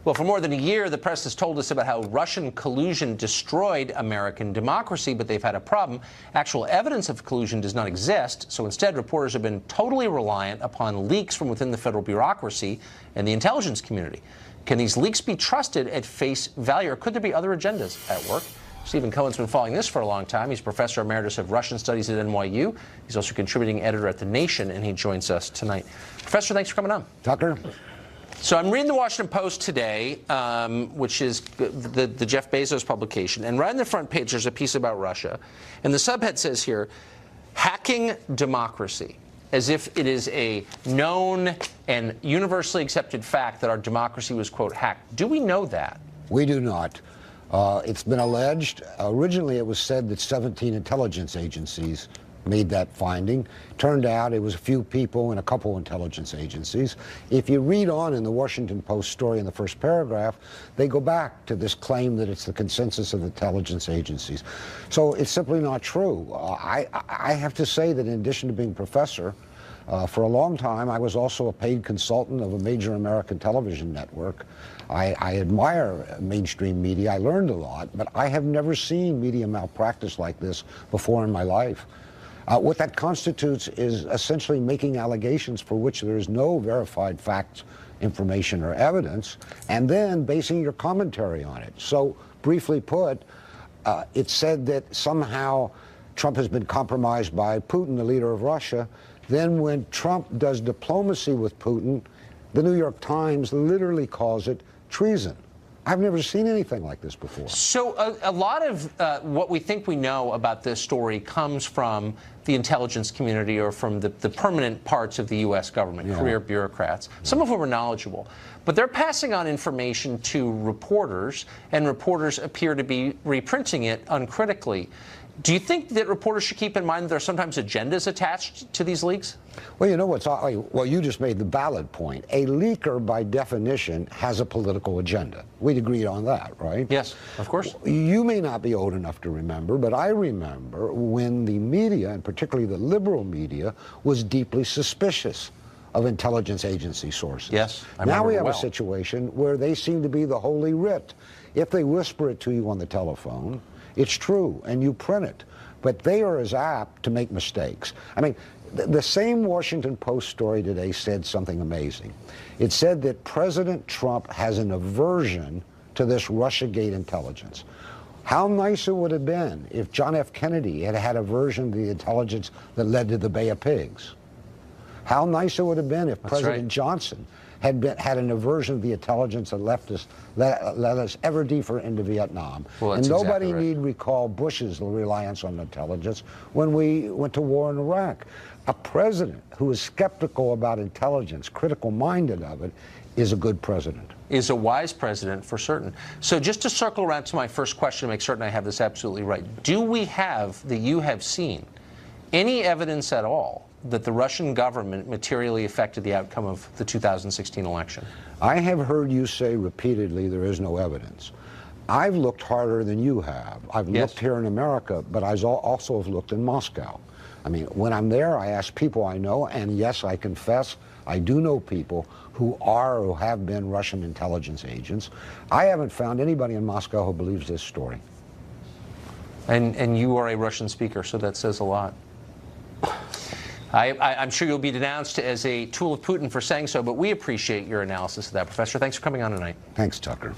Well, for more than a year, the press has told us about how Russian collusion destroyed American democracy, but they've had a problem. Actual evidence of collusion does not exist, so instead reporters have been totally reliant upon leaks from within the federal bureaucracy and the intelligence community. Can these leaks be trusted at face value, or could there be other agendas at work? Stephen Cohen's been following this for a long time. He's Professor Emeritus of Russian Studies at NYU. He's also contributing editor at The Nation, and he joins us tonight. Professor, thanks for coming on. Tucker. So I'm reading the Washington Post today, which is the Jeff Bezos publication, and right on the front page there's a piece about Russia, and the subhead says here, "Hacking Democracy," as if it is a known and universally accepted fact that our democracy was, quote, hacked. Do we know that? We do not. It's been alleged. Originally, it was said that 17 intelligence agencies made that finding. Turned out it was a few people and a couple intelligence agencies. If you read on in the Washington Post story in the first paragraph, they go back to this claim that it's the consensus of intelligence agencies. So it's simply not true. I have to say that in addition to being professor, for a long time, I was also a paid consultant of a major American television network. I admire mainstream media. I learned a lot, but I have never seen media malpractice like this before in my life. What that constitutes is essentially making allegations for which there is no verified facts, information, or evidence, and then basing your commentary on it. So, briefly put, it's said that somehow Trump has been compromised by Putin, the leader of Russia. Then when Trump does diplomacy with Putin, the New York Times literally calls it treason. I've never seen anything like this before. So a lot of what we think we know about this story comes from the intelligence community or from the permanent parts of the U.S. government, career bureaucrats, some of whom are knowledgeable. But they're passing on information to reporters, and reporters appear to be reprinting it uncritically. Do you think that reporters should keep in mind that there are sometimes agendas attached to these leaks? Well, you know what's well, you just made the valid point. A leaker, by definition, has a political agenda. We'd agreed on that, right? Yes, of course. You may not be old enough to remember, but I remember when the media, and particularly the liberal media, was deeply suspicious of intelligence agency sources. Yes, I remember. Now we have a situation where they seem to be the holy writ. If they whisper it to you on the telephone, it's true, and you print it. But they are as apt to make mistakes. I mean, the same Washington Post story today said something amazing. It said that President Trump has an aversion to this Russiagate intelligence. How nice it would have been if John F. Kennedy had had aversion to the intelligence that led to the Bay of Pigs. How nice it would have been if President Johnson had an aversion to the intelligence that led us ever deeper into Vietnam. Well, and nobody exactly right. need recall Bush's reliance on intelligence when we went to war in Iraq. A president who is skeptical about intelligence, critical-minded of it, is a good president. Is a wise president, for certain. So just to circle around to my first question to make certain I have this absolutely right, do we have, that you have seen, any evidence at all that the Russian government materially affected the outcome of the 2016 election? I have heard you say repeatedly there is no evidence. I've looked harder than you have. I've looked here in America, but I also have looked in Moscow. I mean, when I'm there, I ask people I know, and yes, I confess, I do know people who are or have been Russian intelligence agents. I haven't found anybody in Moscow who believes this story. And you are a Russian speaker, so that says a lot. I'm sure you'll be denounced as a tool of Putin for saying so, but we appreciate your analysis of that, Professor. Thanks for coming on tonight. Thanks, Tucker.